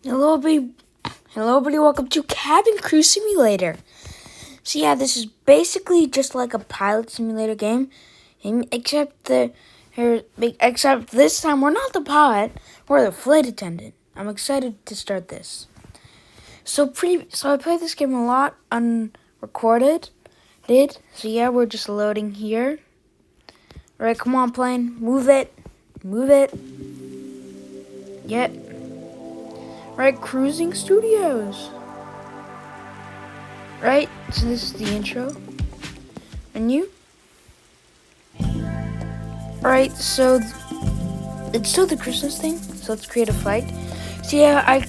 Hello, everybody. Welcome to Cabin Crew Simulator. So yeah, this is basically just like a pilot simulator game, except this time we're not the pilot, we're the flight attendant. I'm excited to start this. So I played this game a lot unrecorded. So yeah, we're just loading here. All right, come on, plane, move it. Yeah. Right, Cruising Studios. Right, so this is the intro. Menu. Alright, so it's still the Christmas thing, so let's create a flight. So yeah, I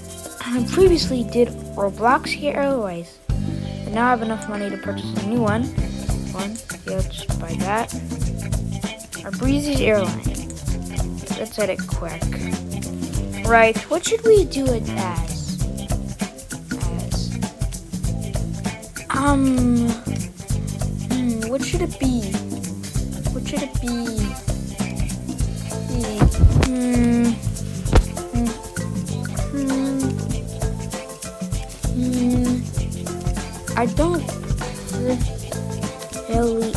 previously did Roblox here Airways, but now I have enough money to purchase a new one. Yeah, let's just buy that. Our Breezy's airline. Let's set it quick. Right, what should we do it as? What should it be? I don't really.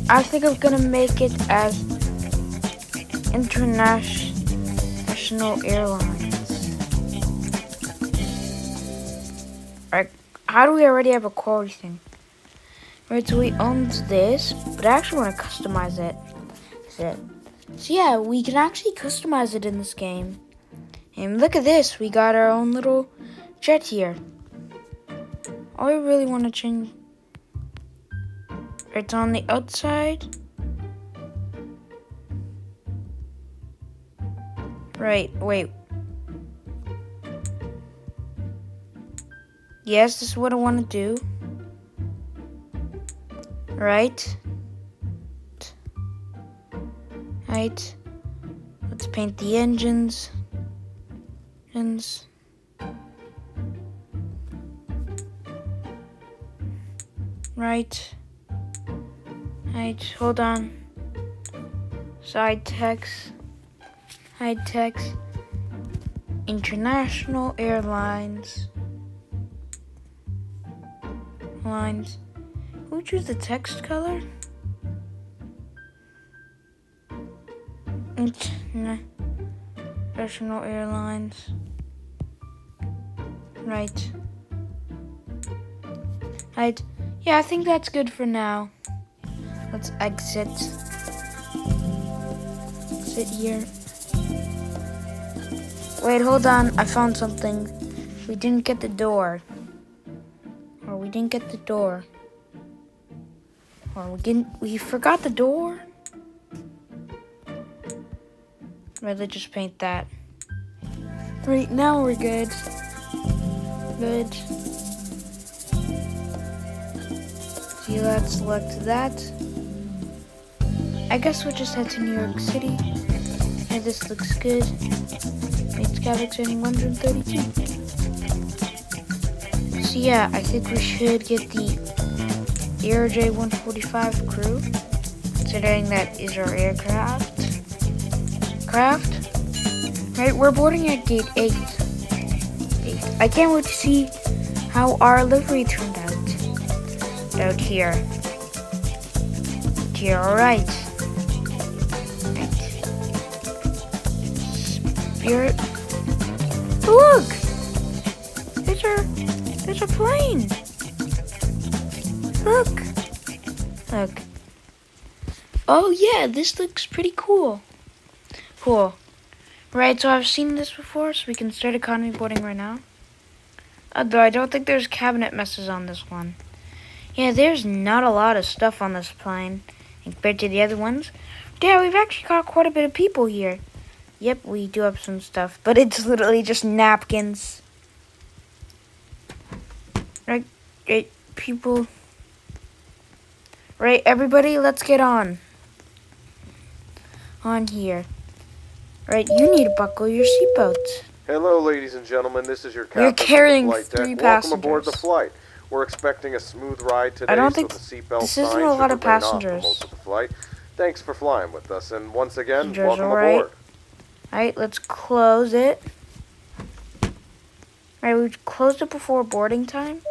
I think I'm gonna make it as international airlines. Alright, how do we already have a quality thing? Right, so we own this, but I actually want to customize it. So yeah, we can actually customize it in this game. And look at this, we got our own little jet here. All I really want to change, it's on the outside. Right, wait. Yes, this is what I want to do. Right. Let's paint the engines. Right. Hold on. Side text. International airlines. Lines. Who choose the text color? International airlines. Right. Yeah, I think that's good for now. Let's exit. Sit here. Wait, hold on. I found something. We didn't get the door. Or we forgot the door. Right, let's just paint that. Right, now we're good. See, let's select that. I guess we'll just head to New York City. And this looks good. It's Galaxy 132. So yeah, I think we should get the AirJ 145 crew, considering that is our aircraft. Right, we're boarding at gate 8. I can't wait to see how our livery turned out here. Alright. Spirit. Look! There's a plane. Look. Oh yeah, this looks pretty cool. Right, so I've seen this before, so we can start economy boarding right now. Although I don't think there's cabinet messes on this one. Yeah, there's not a lot of stuff on this plane compared to the other ones. Yeah, we've actually got quite a bit of people here. Yep, we do have some stuff, but it's literally just napkins. Right, people. Right, everybody, let's get on here. Right, you need to buckle your seatbelt. Hello, ladies and gentlemen. This is your captain. You're carrying flight deck. 3 passengers. Welcome aboard the flight. We're expecting a smooth ride today. I don't think so the seatbelt this isn't sign a lot should of remain off for passengers. most of the flight. Thanks for flying with us, and once again, Passenger's welcome alright. aboard. Alright, let's close it. Alright, we closed it before boarding time.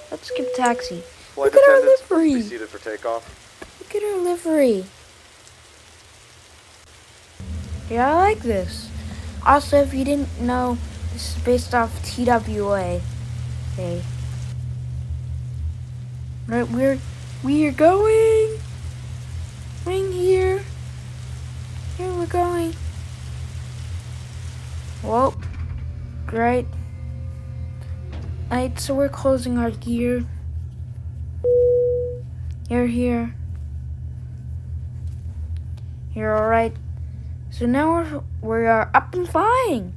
Let's skip taxi. Flight Look at our attendants, please livery. be seated for takeoff. Look at our livery. Yeah, I like this. Also, if you didn't know, this is based off TWA. Okay. Right, we are going. Right here. Here we're going. Whoa. Great. Alright, so we're closing our gear. You're here. You're alright. So now we are up and flying.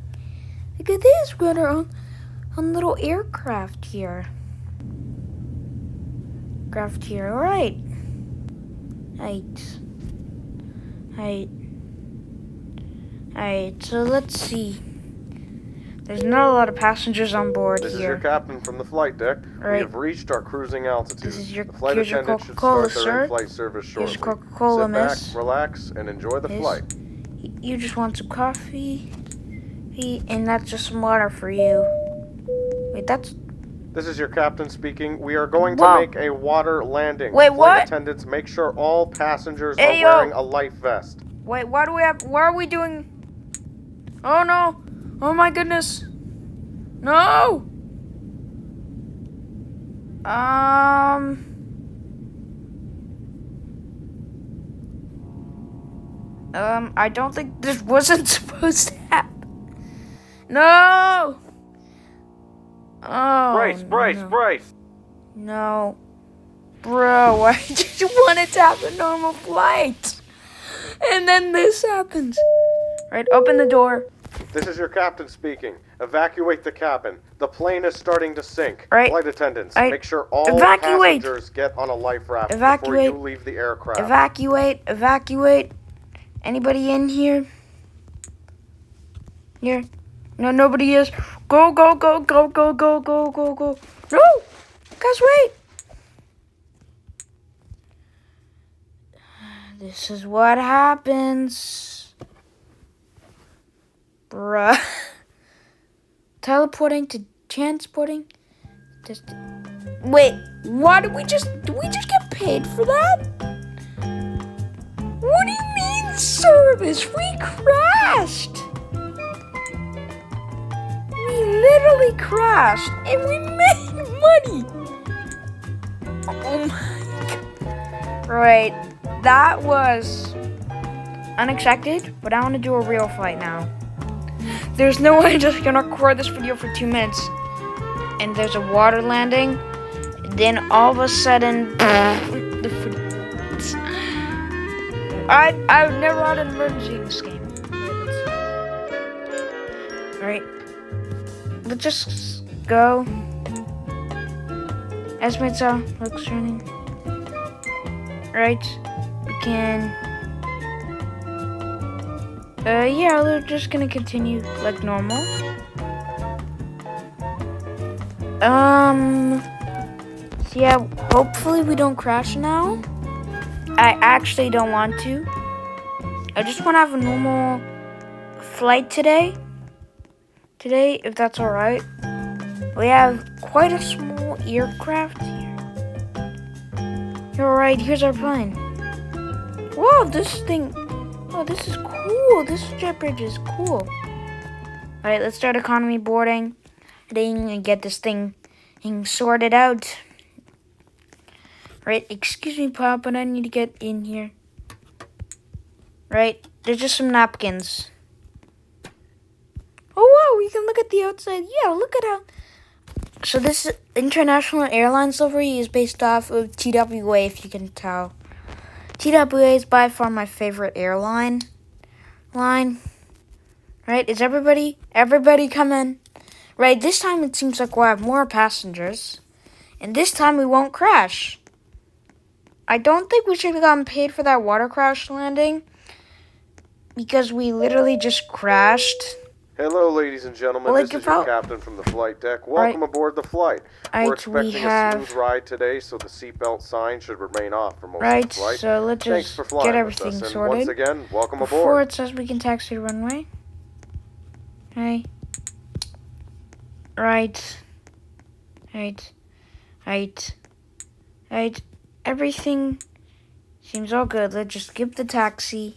Look at this. We got our own little aircraft here. Alright. Alright, so let's see. There's not a lot of passengers on board This is here. your captain from the flight deck. Right. We have reached our cruising altitude. This is your- the flight here's your attendant should Coca-Cola, start sir. their in-flight service shortly. Here's Coca-Cola, Sit miss. back, relax, and enjoy the Yes. flight. You just want some coffee, and that's just some water for you. Wait, that's... This is your captain speaking. We are going to Whoa. make a water landing. Wait, Flight what? attendants, make sure all passengers Hey, are yo. wearing a life vest. Wait, why are we doing... Oh, no. Oh, my goodness. No! I don't think this wasn't supposed to happen. No! Oh, Brace! No. Bro, I just wanted to have a normal flight. And then this happens. Right, open the door. This is your captain speaking. Evacuate the cabin. The plane is starting to sink. Right. Flight attendants, Right. make sure all Evacuate. passengers get on a life raft Evacuate. before you leave the aircraft. Evacuate. Anybody in here? Here? No, nobody is. Go. No! Guys, wait! This is what happens. Bruh. Teleporting to transporting. Wait, what did we just get paid for that? What do you mean service? We crashed. We literally crashed and we made money. Oh my god. Right, that was unexpected, but I want to do a real flight now. There's no way I'm just gonna record this video for 2 minutes. And there's a water landing. Then all of a sudden, I've never had an emergency in this game. Alright. Let's just go. Estimates out. Looks running. Right. We can. Yeah, we're just gonna continue like normal. So yeah, hopefully we don't crash now. I actually don't want to. I just want to have a normal flight today. If that's alright. We have quite a small aircraft here. You're alright, here's our plane. Whoa, this thing. Oh, this is cool. This jet bridge is cool. Alright, let's start economy boarding. And get this thing sorted out. Right, excuse me, Pop, but I need to get in here. Right, there's just some napkins. Oh, wow, we can look at the outside. Yeah, look at how... So this International Airlines livery is based off of TWA, if you can tell. TWA is by far my favorite airline. Right, is everybody come in? Right, this time it seems like we'll have more passengers. And this time we won't crash. I don't think we should have gotten paid for that water crash landing. Because we literally just crashed. Hello, ladies and gentlemen. Well, This is your captain from the flight deck. Welcome aboard the flight. We're expecting a smooth ride today, so the seatbelt sign should remain off for most of the flight. So let's Thanks just for flying get with everything us, and sorted. once again, welcome Before aboard. it says we can taxi the runway. Right. Everything seems all good. Let's just skip the taxi.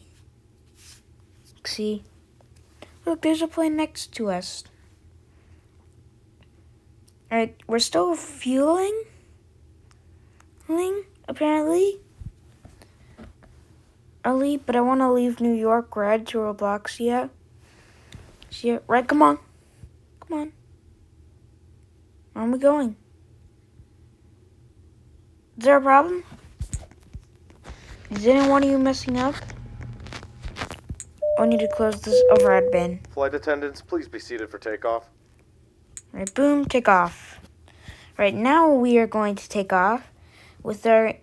See? Look, there's a plane next to us. Alright, we're still fueling, apparently. But I want to leave New York red to Roblox yet. See, right, come on. Where are we going? Is there a problem? Is any one of you messing up? I need to close this overhead bin. Flight attendants, please be seated for takeoff. Right, boom, take off. Right, now we are going to take off with our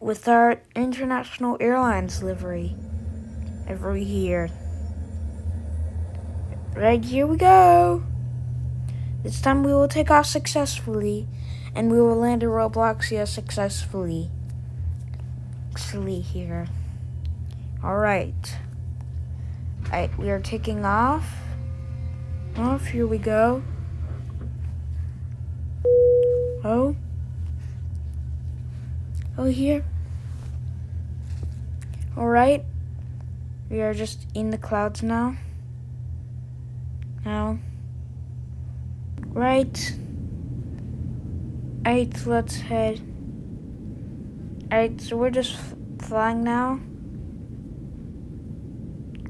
international airlines livery. Over here. Right, here we go. This time we will take off successfully, and we will land in Robloxia successfully. Actually, here. Alright. Alright, we are taking off. Here we go. Oh, here. Alright. We are just in the clouds now. Right. Alright, let's head. Alright, so we're just flying now.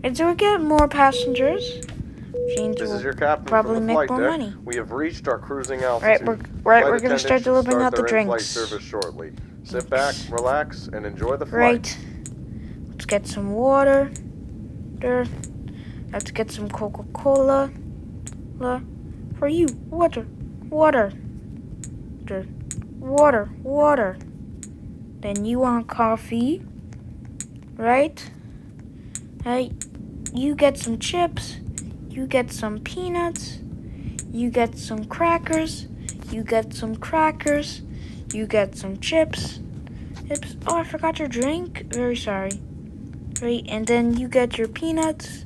And so we get more passengers. This is your captain probably from the make flight more deck. Money. We have reached our cruising altitude. We're gonna start delivering out the drinks. Flight service shortly. Sit back, relax, and enjoy the flight. Right. Let's get some water. Let's get some Coca-Cola. For you. Water. Then you want coffee. Right? Hey, you get some chips. You get some peanuts. You get some crackers. You get some chips. Oh, I forgot your drink. Very sorry. Right, and then you get your peanuts.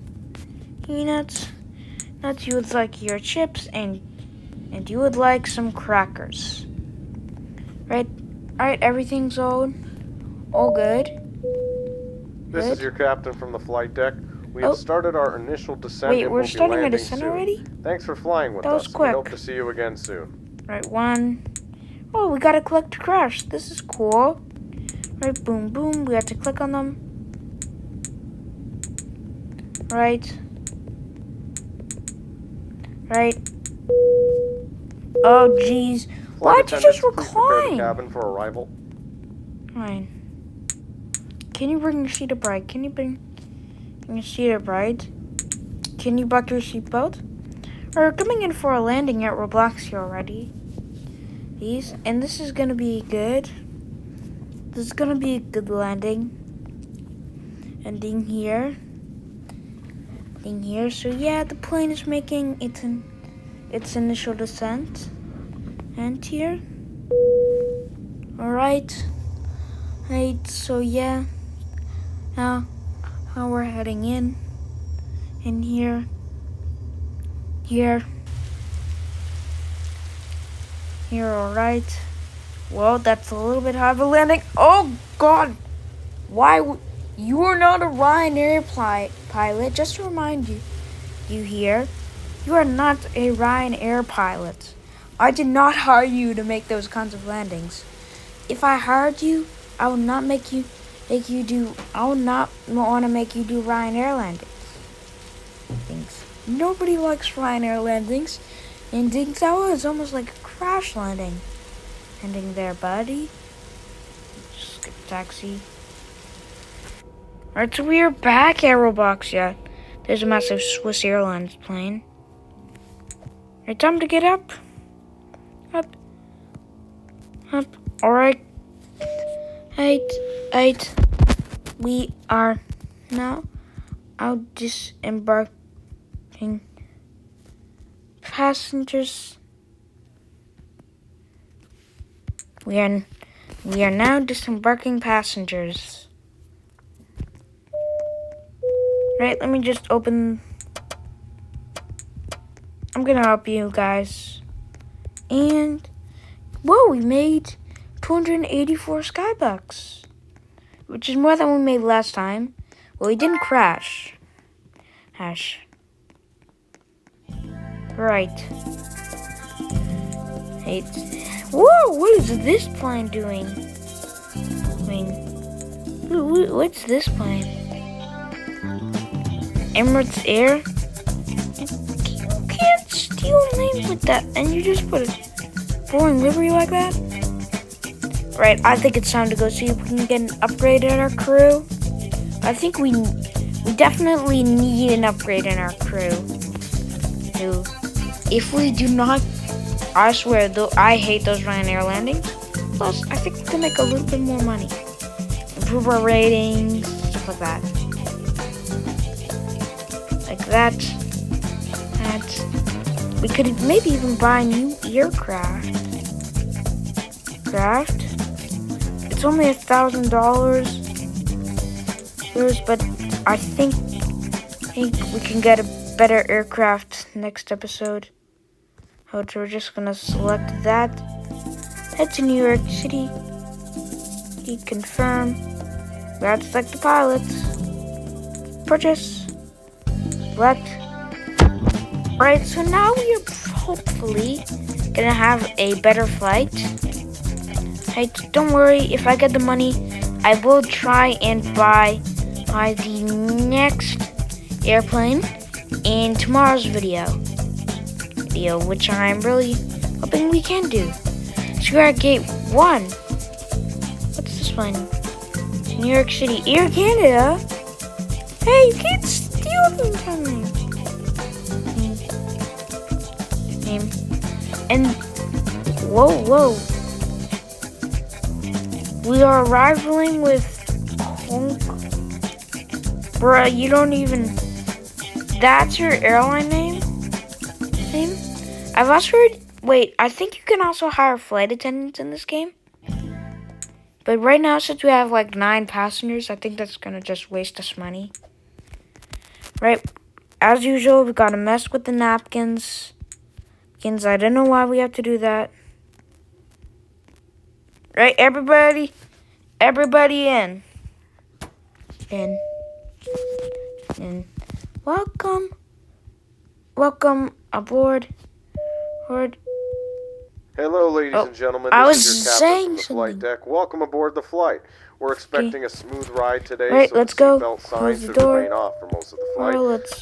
Nuts. You would like your chips, and you would like some crackers. Right? Alright, everything's all good. This is your captain from the flight deck. We have started our initial descent. Wait, and we're we'll starting be our landing descent soon. already? Thanks for flying with That was us. quick. We hope to see you again soon. Right, Oh, we gotta click to crash. This is cool. Right, boom, we have to click on them. Right. Oh, jeez. Why'd you just recline? Cabin for arrival. Fine. Can you bring your seat upright? Can you buckle your seatbelt? We're coming in for a landing at Robloxia already. And this is gonna be good. This is gonna be a good landing. Ending here. So yeah, the plane is making its initial descent. And here. Alright. So yeah. Now we're heading in. And here. Alright. Well, that's a little bit high of a landing. Oh God! You are not a Ryanair pilot. Just to remind you here, you are not a Ryanair pilot. I did not hire you to make those kinds of landings. If I hired you, I would not make you do. I would not want to make you do Ryanair landings. Nobody likes Ryanair landings. That was almost like a crash landing. Ending there, buddy. Just get a taxi. Alright, so we are back at Robloxia. There's a massive Swiss Airlines plane. Alright, time to get up. Alright. Eight. We are now out disembarking passengers. We are now disembarking passengers. Right, let me just open. I'm gonna help you guys. And whoa, we made 284 skybucks, which is more than we made last time. Well, we didn't crash. Right. Hey. Whoa, what is this plane doing? I mean, what's this plane? Emirates Air? You can't steal names like that, and you just put a boring livery like that? Right, I think it's time to go see if we can get an upgrade in our crew. I think we definitely need an upgrade in our crew. If we do not, I swear, though, I hate those Ryanair landings. Plus, I think we can make a little bit more money. Improve our ratings, stuff like that. Like that. We could maybe even buy a new aircraft. It's only $1,000, but I think we can get a better aircraft next episode. So we're just gonna select that. Head to New York City. Confirm. We have to select the pilots. Purchase. Select. Right, so now we are hopefully gonna have a better flight. Hey, don't worry, if I get the money, I will try and buy the next airplane in tomorrow's video, which I'm really hoping we can do. So we're at gate 1. What's this one? New York City, Air Canada. Hey, you can't steal them from me. And whoa. We are arriving with bruh, you don't even. That's your airline name? I've also heard. Wait, I think you can also hire flight attendants in this game. But right now, since we have like 9 passengers, I think that's gonna just waste us money. Right? As usual, we gotta mess with the napkins. I don't know why we have to do that. Right, everybody in. Welcome aboard. Hello, ladies and gentlemen. This is your captain from the flight deck. Welcome aboard the flight. We're expecting a smooth ride today, right, so let's the go. seatbelt sign should remain off for most of the flight.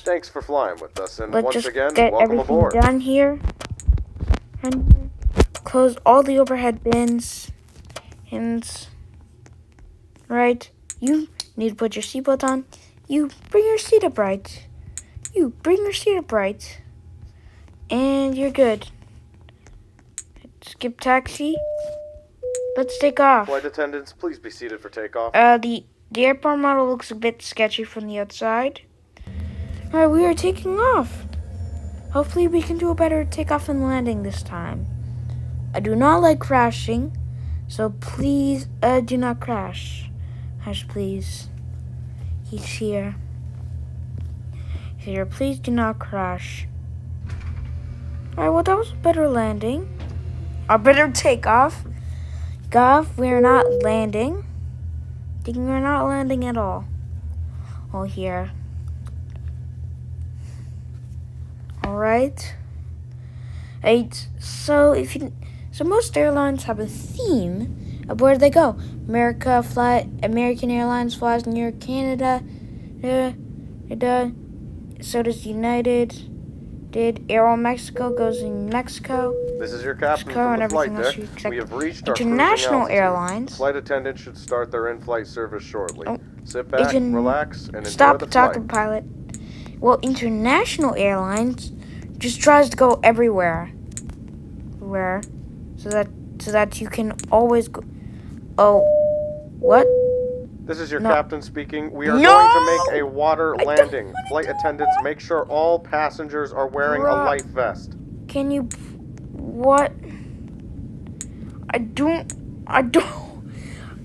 Thanks for flying with us, and once again, welcome aboard. Let's just get everything done here. And close all the overhead bins. Right. You need to put your seatbelt on. You bring your seat up right. And you're good. Skip taxi. Let's take off. Flight attendants, please be seated for takeoff. The airport model looks a bit sketchy from the outside. Alright, we are taking off. Hopefully we can do a better takeoff and landing this time. I do not like crashing, so please do not crash. Please. He's here. Please do not crash. Alright, well that was a better landing. A better takeoff. We're not landing. We're not landing at all. Oh, here. Alright. So most airlines have a theme of where they go. American Airlines flies New York, Canada. So does United. Aero Mexico goes in Mexico. This is your captain from the flight deck. We have reached our international airlines. Flight attendants should start their in-flight service shortly. Sit back, relax, and enjoy stop the flight. talking, pilot. Well, international airlines just tries to go everywhere. So that you can always go. Oh, what? This is your captain speaking. We are going to make a water landing. Flight attendants, make sure all passengers are wearing a life vest. Can you... What? I don't...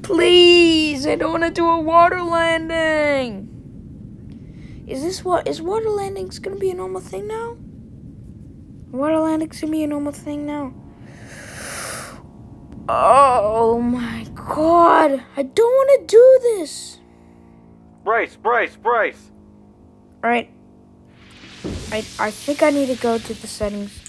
Please! I don't want to do a water landing! Is water landings gonna be a normal thing now? Water landings gonna be a normal thing now? Oh my god! I don't want to do this! Bryce! Alright. I think I need to go to the settings.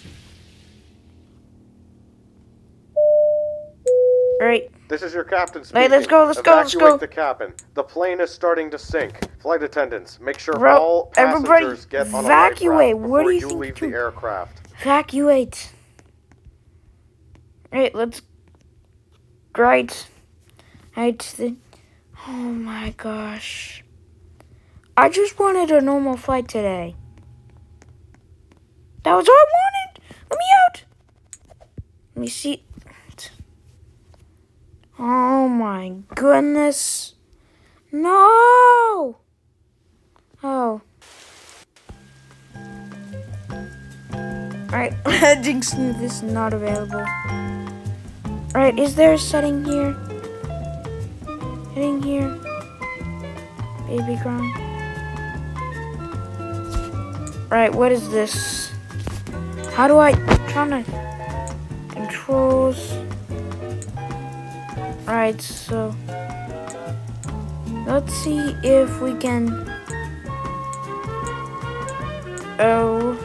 Alright. This is your captain speaking. Hey, let's go. Evacuate the cabin. The plane is starting to sink. Flight attendants, make sure all passengers get on a life raft before you leave the aircraft. Evacuate. Alright, let's... Right. Oh my gosh. I just wanted a normal flight today. That was all I wanted. Let me out. Let me see. Oh my goodness. No. Oh. Alright, Jinx knew this is not available. Alright, is there a setting here? Setting here? Baby crying. Alright, what is this? How do I... trying to... Controls... Alright, so... Let's see if we can... Oh...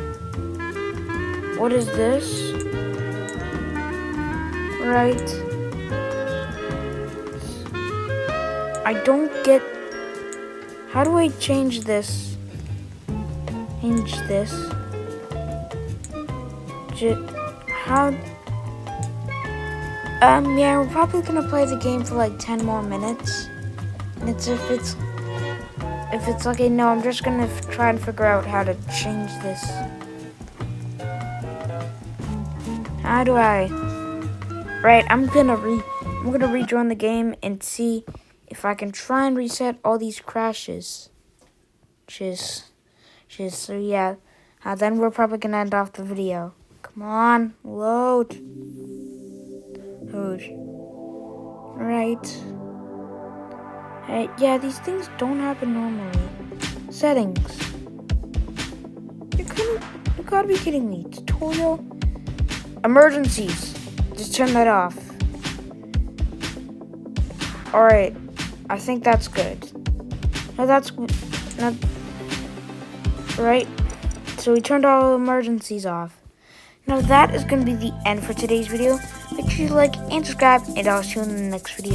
What is this? Right. I don't get... How do I change this? Change this. How... yeah, we're probably gonna play the game for like 10 more minutes. And if it's like, no, I'm just gonna try and figure out how to change this. How do I... Right, I'm gonna rejoin the game and see if I can try and reset all these crashes. So yeah, then we're probably gonna end off the video. Come on, load. Right. Hey, yeah, these things don't happen normally. Settings. You gotta be kidding me. Tutorial. Emergencies. Just turn that off. Alright. I think that's good. No, that's not right. So we turned all the emergencies off. Now that is going to be the end for today's video. Make sure you like and subscribe, and I'll see you in the next video.